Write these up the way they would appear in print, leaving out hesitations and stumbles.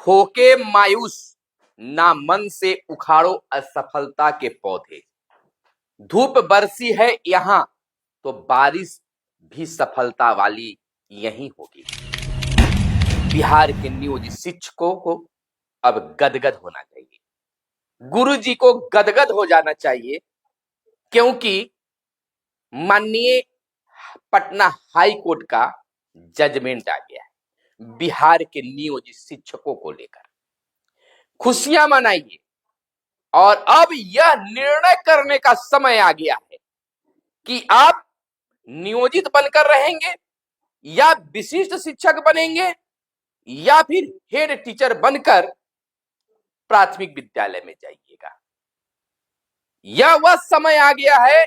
होके मायूस ना मन से उखाड़ो असफलता के पौधे। धूप बरसी है यहां तो बारिश भी सफलता वाली यहीं होगी। बिहार के नियोजित शिक्षकों को अब गदगद होना चाहिए, गुरुजी को गदगद हो जाना चाहिए, क्योंकि माननीय पटना हाई कोर्ट का जजमेंट आ गया है बिहार के नियोजित शिक्षकों को लेकर। खुशियां मनाइए और अब यह निर्णय करने का समय आ गया है कि आप नियोजित बनकर रहेंगे या विशिष्ट शिक्षक बनेंगे या फिर हेड टीचर बनकर प्राथमिक विद्यालय में जाइएगा। यह वह समय आ गया है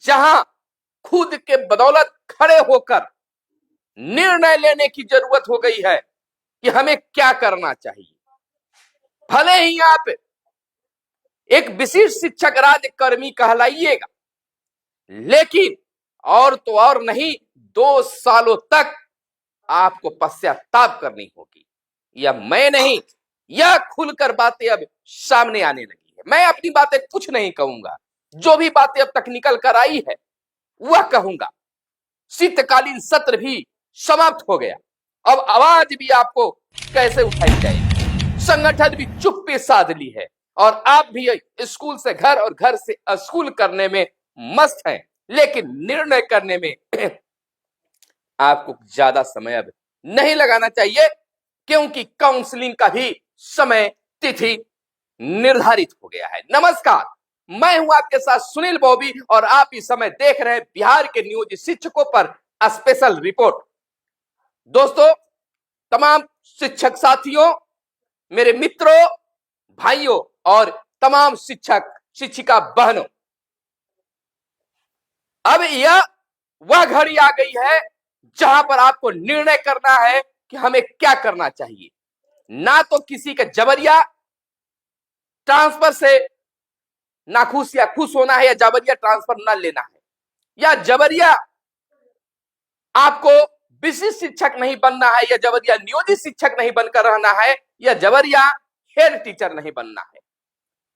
जहां खुद के बदौलत खड़े होकर निर्णय लेने की जरूरत हो गई है कि हमें क्या करना चाहिए। भले ही आप एक विशिष्ट शिक्षक राज्यकर्मी कहलाइएगा, लेकिन और तो और नहीं, 2 सालों तक आपको पश्चाताप करनी होगी। यह मैं नहीं, यह खुलकर बातें अब सामने आने लगी है। मैं अपनी बातें कुछ नहीं कहूंगा, जो भी बातें अब तक निकल कर आई है वह कहूंगा। शीतकालीन सत्र भी समाप्त हो गया, अब आवाज भी आपको कैसे उठाई जाएगी। संगठन भी चुप्पी साध ली है और आप भी स्कूल से घर और घर से स्कूल करने में मस्त हैं, लेकिन निर्णय करने में आपको ज्यादा समय अब नहीं लगाना चाहिए, क्योंकि काउंसलिंग का भी समय तिथि निर्धारित हो गया है। नमस्कार, मैं हूं आपके साथ सुनील बॉबी और आप इस समय देख रहे हैं बिहार के नियोजित शिक्षकों पर स्पेशल रिपोर्ट। दोस्तों, तमाम शिक्षक साथियों, मेरे मित्रों, भाइयों और तमाम शिक्षक शिक्षिका बहनों, अब यह वह घड़ी आ गई है जहां पर आपको निर्णय करना है कि हमें क्या करना चाहिए। ना तो किसी का जबरिया ट्रांसफर से नाखुश या खुश होना है, या जबरिया ट्रांसफर न लेना है, या जबरिया आपको विशिष्ट शिक्षक नहीं बनना है, या जबरिया नियोजित शिक्षक नहीं बनकर रहना है, या जबरिया हेड टीचर नहीं बनना है।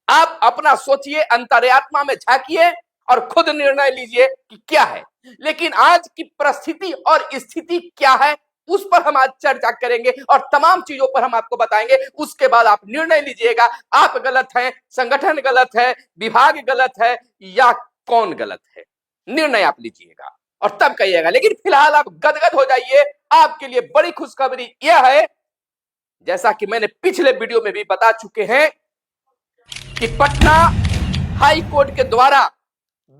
आप अपना सोचिए, अंतर्यात्मा में झांकिए और खुद निर्णय लीजिए कि क्या है। लेकिन आज की परिस्थिति और स्थिति क्या है, उस पर हम आज चर्चा करेंगे और तमाम चीजों पर हम आपको बताएंगे। उसके बाद आप निर्णय लीजिएगा, आप गलत हैं, संगठन गलत है, विभाग गलत है, या कौन गलत है। निर्णय आप लीजिएगा और तब कहिएगा। लेकिन फिलहाल आप गदगद हो जाइए, आपके लिए बड़ी खुशखबरी यह है, जैसा कि मैंने पिछले वीडियो में भी बता चुके हैं, कि पटना हाई कोर्ट के द्वारा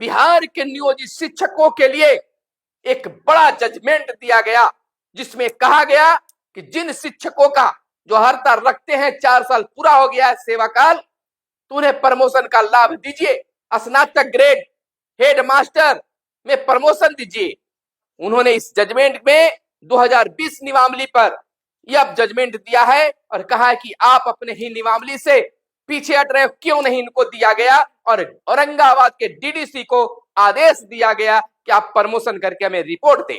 बिहार के नियोजित शिक्षकों के लिए एक बड़ा जजमेंट दिया गया, जिसमें कहा गया कि जिन शिक्षकों का जो हड़ता रखते हैं 4 साल पूरा हो गया है सेवा काल, तो उन्हें प्रमोशन का लाभ दीजिए। स्नातक ग्रेड हेड मास्टर में प्रमोशन दीजिए। उन्होंने इस जजमेंट में 2020 नियमावली पर यह जजमेंट दिया है और कहा है कि आप अपने ही नियमावली से पीछे हट रहे, क्यों नहीं इनको दिया गया। और औरंगाबाद के डीडीसी को आदेश दिया गया कि आप प्रमोशन करके हमें रिपोर्ट दें।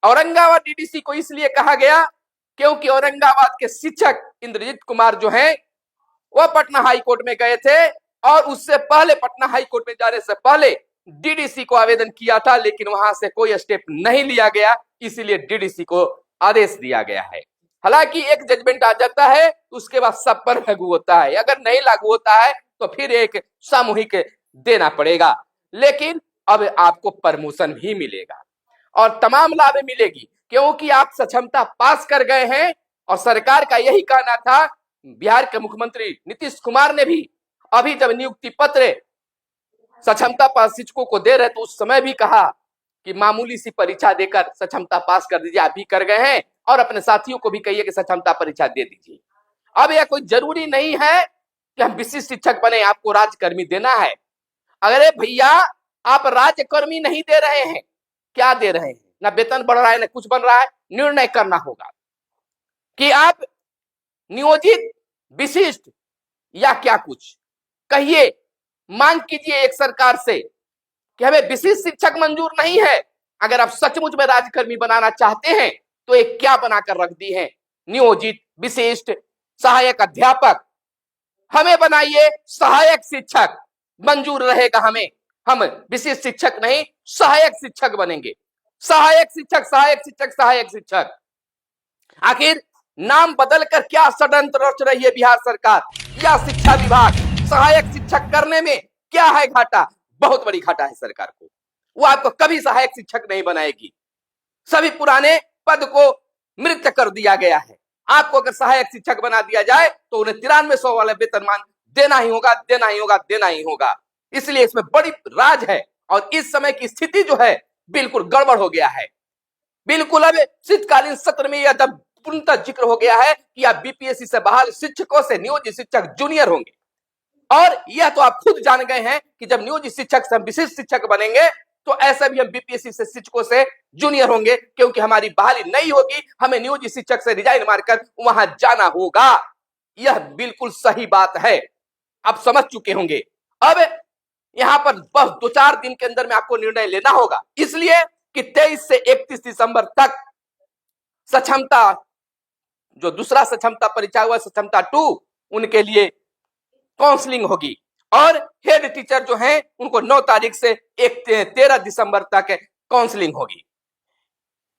औरंगाबाद डीडीसी को इसलिए कहा गया क्योंकि औरंगाबाद के शिक्षक इंद्रजीत कुमार जो हैं, वह पटना हाई कोर्ट में गए थे और उससे पहले, पटना हाई कोर्ट में जाने से पहले डीडीसी को आवेदन किया था, लेकिन वहां से कोई स्टेप नहीं लिया गया, इसीलिए डीडीसी को आदेश दिया गया है। हालांकि एक जजमेंट आ जाता है, उसके बाद सब पर लागू होता है। अगर नहीं लागू होता है तो फिर एक सामूहिक देना पड़ेगा, लेकिन अब आपको प्रमोशन भी मिलेगा और तमाम लाभ मिलेगी, क्योंकि आप सक्षमता पास कर गए हैं। और सरकार का यही कहना था, बिहार के मुख्यमंत्री नीतीश कुमार ने भी अभी जब नियुक्ति पत्र सक्षमता पास शिक्षकों को दे रहे तो उस समय भी कहा कि मामूली सी परीक्षा देकर सक्षमता पास कर दीजिए। आप भी कर गए हैं और अपने साथियों को भी कहिए कि सक्षमता परीक्षा दे दीजिए। अब यह कोई जरूरी नहीं है कि हम विशिष्ट शिक्षक बने, आपको राज्यकर्मी देना है। अरे भैया, आप राज्यकर्मी नहीं दे रहे हैं, क्या दे रहे हैं? ना वेतन बढ़ रहा है, ना कुछ बन रहा है। निर्णय करना होगा कि आप नियोजित, विशिष्ट या क्या कुछ। कहिए, मांग कीजिए एक सरकार से कि हमें विशिष्ट शिक्षक मंजूर नहीं है। अगर आप सचमुच में राज्यकर्मी बनाना चाहते हैं तो एक क्या बनाकर रख दी है, नियोजित विशिष्ट सहायक अध्यापक, हमें बनाइए सहायक शिक्षक। मंजूर रहेगा हमें, हम विशिष्ट शिक्षक नहीं सहायक शिक्षक बनेंगे। सहायक शिक्षक, सहायक शिक्षक, सहायक शिक्षक। आखिर नाम बदलकर क्या षड्यंत्र रच रही है बिहार सरकार या शिक्षा विभाग? सहायक शिक्षक करने में क्या है घाटा? बहुत बड़ी घाटा है सरकार को। वो आपको कभी सहायक शिक्षक नहीं बनाएगी। सभी पुराने पद को मृत कर दिया गया है। आपको अगर सहायक शिक्षक बना दिया जाए तो उन्हें 9300 वाला वेतनमान देना ही होगा, देना ही होगा, देना ही होगा। इसलिए इसमें बड़ी राज है और इस समय की स्थिति जो है बिल्कुल गड़बड़ हो गया है। बिल्कुल अब शीतकालीन सत्र में यह जब पूर्णतः जिक्र हो गया है कि आप बीपीएससी से बहाल शिक्षकों से नियोजित शिक्षक जूनियर होंगे। और यह तो आप खुद जान गए हैं कि जब नियोजित शिक्षक से हम विशिष्ट शिक्षक बनेंगे तो ऐसा भी हम बीपीएससी से शिक्षकों से जूनियर होंगे, क्योंकि हमारी बहाली नहीं होगी, हमें नियोजित शिक्षक से रिजाइन मारकर वहां जाना होगा। यह बिल्कुल सही बात है, आप समझ चुके होंगे। अब यहां पर बस 2-4 दिन के अंदर में आपको निर्णय लेना होगा, इसलिए कि 23 से 31 दिसंबर तक सक्षमता, जो दूसरा सक्षमता परीक्षा हुआ सक्षमता 2, उनके लिए काउंसलिंग होगी और हेड टीचर जो हैं उनको 9 तारीख से 13 दिसंबर तक काउंसलिंग होगी।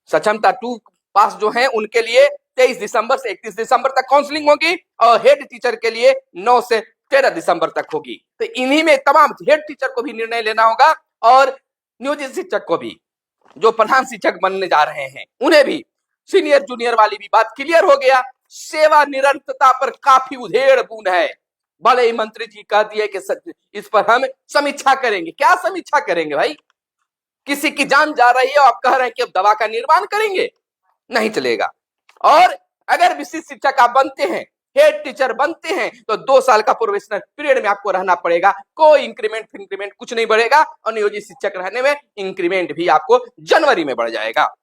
सक्षमता 2 पास जो हैं उनके लिए 23 दिसंबर से 31 दिसंबर तक काउंसलिंग होगी और हेड टीचर के लिए 9 से 13 दिसंबर तक होगी। तो इन्हीं में तमाम हेड टीचर को भी निर्णय लेना होगा और नियोजित शिक्षक को भी, जो प्रधान शिक्षक बनने जा रहे हैं उन्हें भी। सीनियर जूनियर वाली भी बात क्लियर हो गया। सेवा निरंतरता पर काफी उधेड़ बुन है। भले ही मंत्री जी कह दिए कि इस पर हम समीक्षा करेंगे। क्या समीक्षा करेंगे भाई? किसी की जान जा रही है और आप कह रहे हैं कि अब दवा का निर्माण करेंगे? नहीं चलेगा। और अगर विशिष्ट शिक्षक आप बनते हैं, हेड टीचर बनते हैं, तो 2 साल का प्रोबेशनल पीरियड में आपको रहना पड़ेगा। कोई इंक्रीमेंट कुछ नहीं बढ़ेगा और नियोजित शिक्षक रहने में इंक्रीमेंट भी आपको जनवरी में बढ़ जाएगा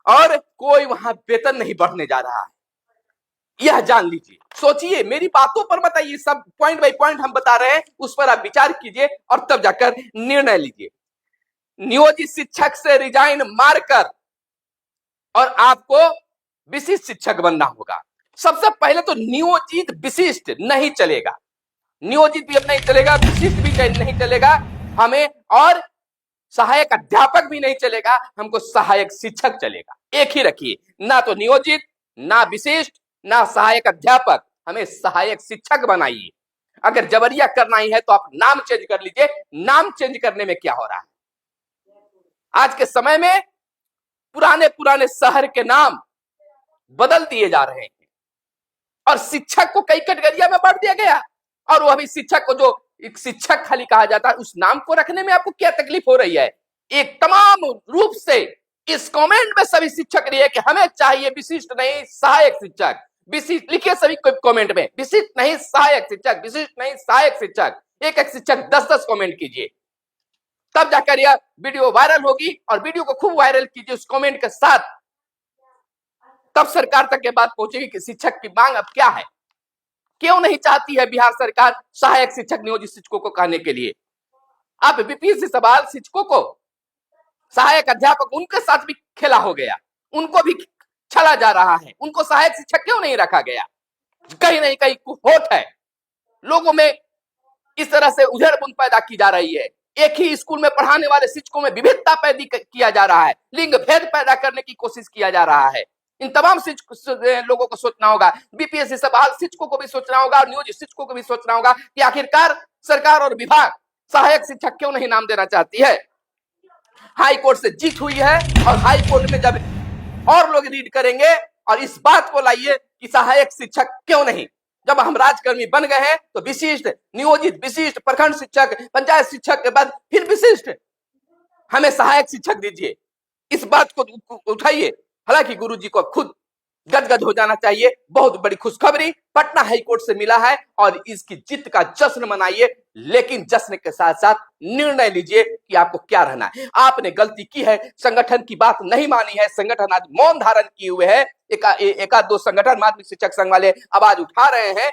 और कोई वहां वेतन नहीं बढ़ने जा रहा है। यह जान लीजिए, सोचिए, मेरी बातों पर मत आइए, सब पॉइंट बाय पॉइंट हम बता रहे हैं, उस पर आप विचार कीजिए और तब जाकर निर्णय लीजिए। नियोजित शिक्षक से रिजाइन मारकर और आपको विशिष्ट शिक्षक बनना होगा। सबसे पहले तो नियोजित विशिष्ट नहीं चलेगा, नियोजित भी अब नहीं चलेगा, विशिष्ट भी नहीं चलेगा हमें, और सहायक अध्यापक भी नहीं चलेगा, हमको सहायक शिक्षक चलेगा। एक ही रखिए, ना तो नियोजित, ना विशिष्ट, ना सहायक अध्यापक, हमें सहायक शिक्षक बनाइए। अगर जबरिया करना ही है तो आप नाम चेंज कर लीजिए। नाम चेंज करने में क्या हो रहा है? आज के समय में पुराने पुराने शहर के नाम बदल दिए जा रहे हैं और शिक्षक को कई कैटेगरिया में बांट दिया गया। और वो अभी शिक्षक को, जो एक शिक्षक खाली कहा जाता है, उस नाम को रखने में आपको क्या तकलीफ हो रही है? एक तमाम रूप से इस कमेंट में सभी शिक्षक रही है कि हमें चाहिए विशिष्ट नहीं सहायक शिक्षक। विशिष्ट लिखिए सभी कमेंट में, विशिष्ट नहीं सहायक शिक्षक, विशिष्ट नहीं सहायक शिक्षक। एक एक शिक्षक 10-10 कमेंट कीजिए, तब जाकर यह वीडियो वायरल होगी। और वीडियो को खूब वायरल कीजिए उस कमेंट के साथ, तब सरकार तक ये बात पहुंचेगी कि शिक्षक की मांग अब क्या है। क्यों नहीं चाहती है बिहार सरकार सहायक शिक्षक नियोजित शिक्षकों को कहने के लिए? आप बीपीएससी से बहाल शिक्षकों को, सहायक अध्यापक, उनके साथ भी खेला हो गया, उनको भी छला जा रहा है। उनको सहायक शिक्षक क्यों नहीं रखा गया? कहीं नहीं कहीं होठ है, लोगों में इस तरह से उधेड़-बुन पैदा की जा रही है। एक ही स्कूल में पढ़ाने वाले शिक्षकों में विविधता पैदा किया जा रहा है, लिंग भेद पैदा करने की कोशिश किया जा रहा है। इन तमाम लोगों को सोचना होगा, बीपीएससी से बहाल शिक्षकों को भी सोचना होगा और नियोजित शिक्षकों को भी सोचना होगा कि आखिरकार सरकार और विभाग सहायक शिक्षक क्यों नहीं नाम देना चाहती है। हाई कोर्ट से जीत हुई है और हाई कोर्ट में जब और लोग रीड करेंगे और इस बात को लाइए कि सहायक शिक्षक क्यों नहीं। जब हम राजकर्मी बन गए हैं तो विशिष्ट, नियोजित, विशिष्ट, प्रखंड शिक्षक, पंचायत शिक्षक के बाद फिर विशिष्ट, हमें सहायक शिक्षक दीजिए। इस बात को उठाइए। हालांकि गुरुजी को खुद गदगद हो जाना चाहिए। बहुत बड़ी खुशखबरी पटना हाईकोर्ट से मिला है और इसकी जीत का जश्न मनाइए, लेकिन जश्न के साथ साथ निर्णय लीजिए कि आपको क्या रहना है। आपने गलती की है, संगठन की बात नहीं मानी है, संगठन आज मौन धारण किए हुए है। एका दो संगठन माध्यमिक शिक्षक संघ वाले आवाज उठा रहे हैं,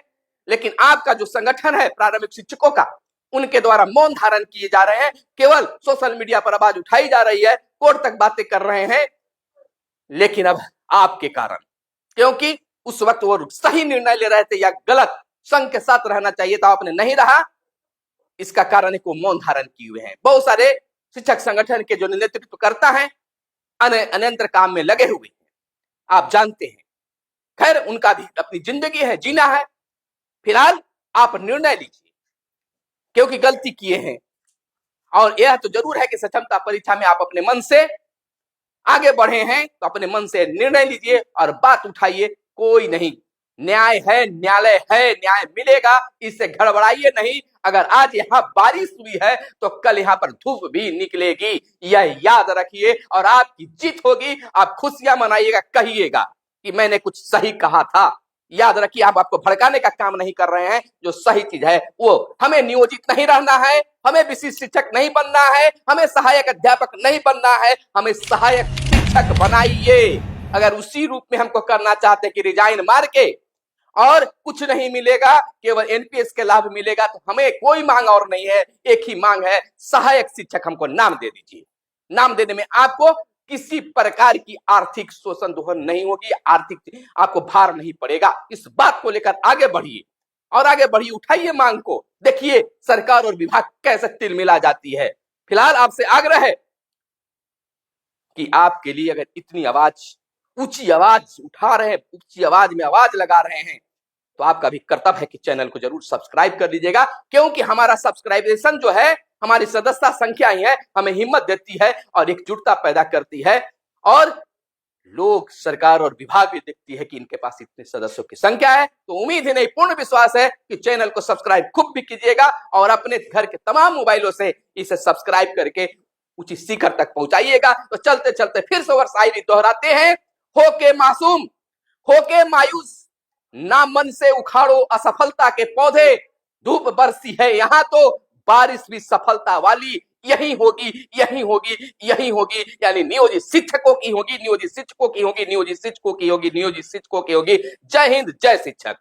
लेकिन आपका जो संगठन है प्रारंभिक शिक्षकों का, उनके द्वारा मौन धारण किए जा रहे हैं। केवल सोशल मीडिया पर आवाज उठाई जा रही है, कोर्ट तक बातें कर रहे हैं, लेकिन अब आपके कारण, क्योंकि उस वक्त वो सही निर्णय ले रहे थे या गलत, संघ के साथ रहना चाहिए था, आपने नहीं रहा। इसका कारण है कि मौन धारण किए हुए हैं। बहुत सारे शिक्षक संगठन के जो नेतृत्व करता है अन्यंत्र काम में लगे हुए हैं, आप जानते हैं। खैर, उनका भी अपनी जिंदगी है, जीना है। फिलहाल आप निर्णय लीजिए, क्योंकि गलती किए हैं। और यह तो जरूर है कि सक्षमता परीक्षा में आप अपने मन से आगे बढ़े हैं, तो अपने मन से निर्णय लीजिए और बात उठाइए। कोई नहीं, न्याय है, न्यायालय है, न्याय मिलेगा, इससे गड़बड़ाइए नहीं। अगर आज यहाँ बारिश हुई है तो कल यहाँ पर धूप भी निकलेगी, यह याद रखिए। और आपकी जीत होगी, आप खुशियां मनाइएगा, कहिएगा कि मैंने कुछ सही कहा था। याद रखिए, आप आपको भड़काने का काम नहीं कर रहे हैं। जो सही चीज है वो, हमें नियोजित नहीं रहना है, हमें विशिष्ट शिक्षक नहीं बनना है, हमें सहायक अध्यापक नहीं बनना है, हमें सहायक शिक्षक बनाइए। अगर उसी रूप में हमको करना चाहते कि रिजाइन मार के और कुछ नहीं मिलेगा, केवल एनपीएस के लाभ मिलेगा, तो हमें कोई मांग और नहीं है। एक ही मांग है, सहायक शिक्षक हमको नाम दे दीजिए। नाम देने में आपको किसी प्रकार की आर्थिक शोषण दोहन नहीं होगी, आर्थिक आपको भार नहीं पड़ेगा। इस बात को लेकर आगे बढ़िए और आगे बढ़िए, उठाइए मांग को। देखिए सरकार और विभाग कैसे तिलमिला जाती है। फिलहाल आपसे आग्रह है कि आपके लिए अगर इतनी ऊंची आवाज उठा रहे हैं, ऊंची आवाज में आवाज लगा रहे हैं, तो आपका भी कर्तव्य है कि चैनल को जरूर सब्सक्राइब कर लीजिएगा। क्योंकि हमारा सब्सक्राइबेशन जो है, हमारी सदस्यता संख्या ही है, हमें हिम्मत देती है और एकजुटता पैदा करती है। और लोग, सरकार और विभाग भी देखती है कि इनके पास इतने सदस्यों की संख्या है। तो उम्मीद ही नहीं, पूर्ण विश्वास है कि चैनल को सब्सक्राइब खूब भी कीजिएगा और अपने घर के तमाम मोबाइलों से इसे सब्सक्राइब करके उचित शिखर तक पहुंचाइएगा। तो चलते चलते फिर से और शायरी दोहराते हैं। होके मासूम, होके मायूस, ना मन से उखाड़ो असफलता के पौधे। धूप बरसी है यहाँ तो बारिश भी सफलता वाली यही होगी, यही होगी, यही होगी। यानी नियोजित शिक्षकों की होगी, नियोजित शिक्षकों की होगी, नियोजित शिक्षकों की होगी, नियोजित शिक्षकों की होगी। जय हिंद, जय शिक्षक।